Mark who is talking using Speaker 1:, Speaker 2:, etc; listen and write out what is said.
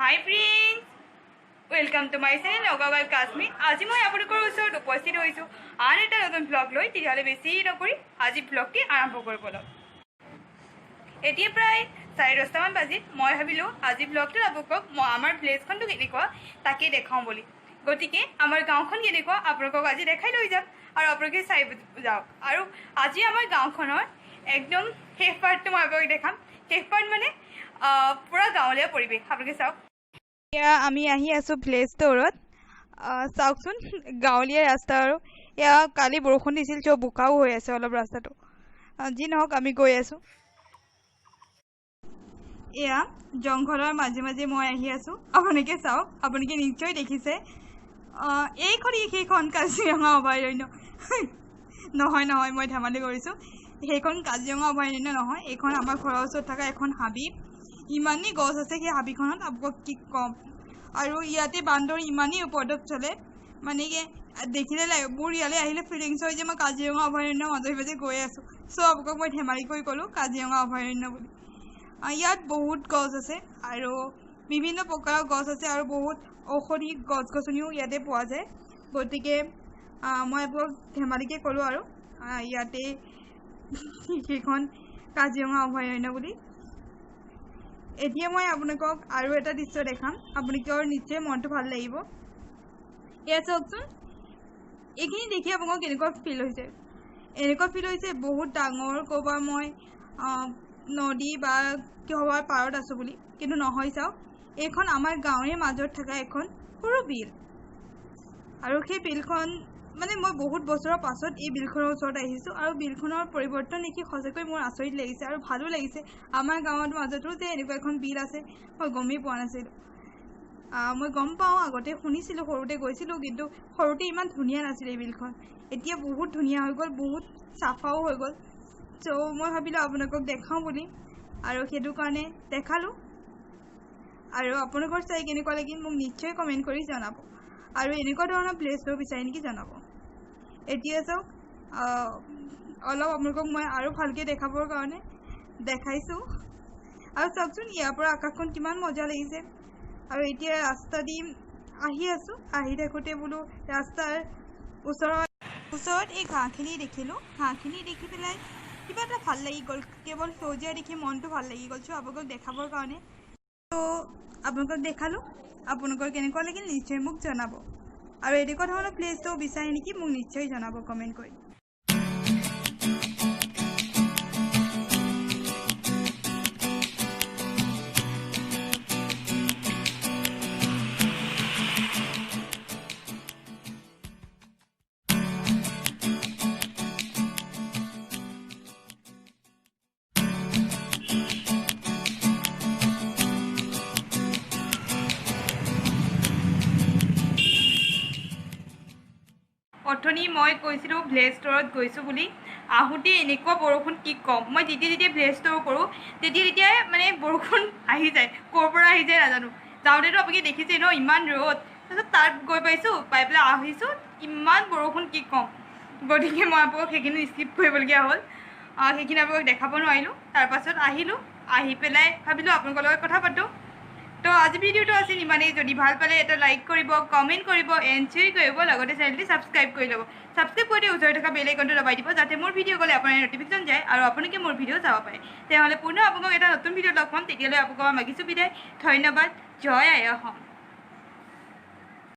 Speaker 1: Hi friends, welcome to my channel Ogawal Kasmi. আজি মই আপোনালোকৰ ওচৰত উপস্থিত হৈছো আন এটা নতুন ব্লগ লৈ। তেতিয়াহ'লে বেছি নকৰি আজি ব্লগটি আৰম্ভ কৰিব লওঁ। এতিয়া প্ৰায় 10:30 মান বাজিল। মই ভাবিলোঁ আজি ব্লগটো আপোনালোকক আমাৰ ভিলেজখনটো কেনেকুৱা তাকে দেখাওঁ বুলি। গতিকে আমাৰ গাঁওখন কেনেকুৱা আপোনালোকক আজি দেখাই লৈ যাম আৰু আপোনালোকে চাই যাওক। আৰু আজি আমাৰ গাঁওখনৰ একদম শেষ পাৰ্টটো মই আপোনালোকক দেখাম। শেষ পাৰ্ট মানে পুৰা গাঁৱলীয়া পৰিৱেশ আপোনালোকে চাওক। এতিয়া আমি আহি আছোঁ ভিলেজ ষ্ট'ৰত। চাওকচোন গাঁৱলীয়া ৰাস্তা আৰু এয়া কালি বৰষুণ দিছিল চ' বোকাও হৈ আছে অলপ ৰাস্তাটো। যি নহওক আমি গৈ আছোঁ। এয়া জংঘলৰ মাজে মাজে মই আহি আছোঁ। আপোনালোকে চাওক, আপোনালোকে নিশ্চয় দেখিছে সেইখন কাজিৰঙা অভয়াৰণ্য নহয় নহয়, মই ধেমালি কৰিছোঁ। সেইখন কাজিৰঙা অভয়াৰণ্য নহয়, এইখন আমাৰ ঘৰৰ ওচৰত থকা এখন হাবি। ইমানেই গছ আছে সেই হাবিখনত, আপোনাক কি ক'ম। আৰু ইয়াতে বান্দৰ ইমানেই উপদ্ৰৱ চলে, মানে কি দেখিলে মোৰ ইয়ালৈ আহিলে ফিলিংছ হয় যে মই কাজিৰঙা অভয়াৰণ্যৰ মাজে মাজে গৈ আছোঁ। চ' আপোনাক মই ধেমালি কৰি ক'লোঁ কাজিৰঙা অভয়াৰণ্য বুলি। ইয়াত বহুত গছ আছে আৰু বিভিন্ন প্ৰকাৰৰ গছ আছে আৰু বহুত ঔষধি গছ গছনিও ইয়াতে পোৱা যায়। গতিকে মই আপোনাক ধেমালিকৈ ক'লোঁ আৰু ইয়াতে সেইখন কাজিৰঙা অভয়াৰণ্য বুলি। এতিয়া মই আপোনালোকক আৰু এটা দৃশ্য দেখাম, আপোনালোকৰ নিশ্চয় মনটো ভাল লাগিব। এয়া চাওকচোন, এইখিনি দেখি আপোনালোকৰ কেনেকুৱা ফিল হৈছে। এনেকুৱা ফিল হৈছে বহুত ডাঙৰ ক'ৰবাৰ মই নদী বা কিহবাৰ পাৰত আছোঁ বুলি, কিন্তু নহয়। চাওক, এইখন আমাৰ গাঁৱৰে মাজত থকা এখন সৰু বিল। আৰু সেই বিলখন মানে মই বহুত বছৰৰ পাছত এই বিলখনৰ ওচৰত আহিছোঁ আৰু বিলখনৰ পৰিৱৰ্তন দেখি সঁচাকৈ মোৰ আচৰিত লাগিছে আৰু ভালো লাগিছে। আমাৰ গাঁৱৰ মাজতো যে এনেকুৱা এখন বিল আছে মই গমেই পোৱা নাছিলোঁ। মই গম পাওঁ, আগতে শুনিছিলোঁ, সৰুতে গৈছিলোঁ, কিন্তু সৰুতে ইমান ধুনীয়া নাছিলে এই বিলখন। এতিয়া বহুত ধুনীয়া হৈ গ'ল, বহুত চাফাও হৈ গ'ল। চ' মই ভাবিলোঁ আপোনালোকক দেখাওঁ বুলি, আৰু সেইটো কাৰণে দেখালোঁ। আৰু আপোনালোকৰ চাই কেনেকুৱা লাগিল মোক নিশ্চয় কমেণ্ট কৰি জনাব, আৰু এনেকুৱা ধৰণৰ প্লেচ লৈ বিচাৰে নেকি জনাব। এতিয়া চাওক, অলপ আপোনালোকক মই আৰু ভালকৈ দেখাবৰ কাৰণে দেখাইছোঁ। আৰু চাওকচোন ইয়াৰ পৰা আকাশখন কিমান মজা লাগিছে। আৰু এতিয়া ৰাস্তা দি আহি আছোঁ, আহি থাকোঁতে বোলো ৰাস্তাৰ ওচৰত এই ঘাঁহখিনি দেখিলোঁ। ঘাঁহখিনি দেখি পেলাই কিবা এটা ভাল লাগি গ'ল, কেৱল সেউজীয়া দেখি মনটো ভাল লাগি গ'ল। চ' আপোনালোকক দেখাবৰ কাৰণে আপোনালোকক দেখালোঁ। আপোনালোকৰ কেনেকুৱা লাগিল নিশ্চয় মোক জনাব, আৰু এনেকুৱা ধৰণৰ প্লেচটো বিচাৰে নেকি মোক নিশ্চয় জনাব কমেণ্ট কৰি। অথনি মই কৈছিলোঁ ভিলেজ ষ্ট'ৰত গৈছোঁ বুলি, আহোঁতে এনেকুৱা বৰষুণ কি ক'ম। মই যেতিয়া ভিলেজ ষ্ট'ৰ কৰোঁ তেতিয়াই মানে বৰষুণ আহি যায়, ক'ৰ পৰা আহি যায় নাজানো। যাওঁতেতো আপুনি দেখিছেই ন ইমান ৰ'দ, তাৰপিছত তাত গৈ পাইছোঁ, পাই পেলাই আহিছোঁ ইমান বৰষুণ কি ক'ম। গতিকে মই আপোনাক সেইখিনি স্কিপ কৰিবলগীয়া হ'ল, সেইখিনি আপোনাক দেখাব নোৱাৰিলোঁ। তাৰপাছত আহিলোঁ, আহি পেলাই ভাবিলোঁ আপোনালোকৰ লগত কথা পাতোঁ। তো আজি ভিডিঅ'টো আছিল ইমানেই। যদি ভাল পালে এটা লাইক কৰিব, কমেণ্ট কৰিব, এনজয় কৰিব, লগতে চেনেলটি ছাবস্ক্ৰাইব কৰি ল'ব। ছাবস্ক্ৰাইব কৰি ওচৰত থকা বেল আইকনটো দবাই দিব, যাতে মোৰ ভিডিঅ' গ'লে আপোনাৰ নটিফিকেশ্যন যায় আৰু আপোনালোকে মোৰ ভিডিঅ' চাব পাৰে। তেনেহ'লে পুনৰ আপোনালোকক এটা নতুন ভিডিঅ' লগ পাম। তেতিয়ালৈ আপোনালোকক মাগিছোঁ বিদায়। ধন্যবাদ। জয় আই অসম।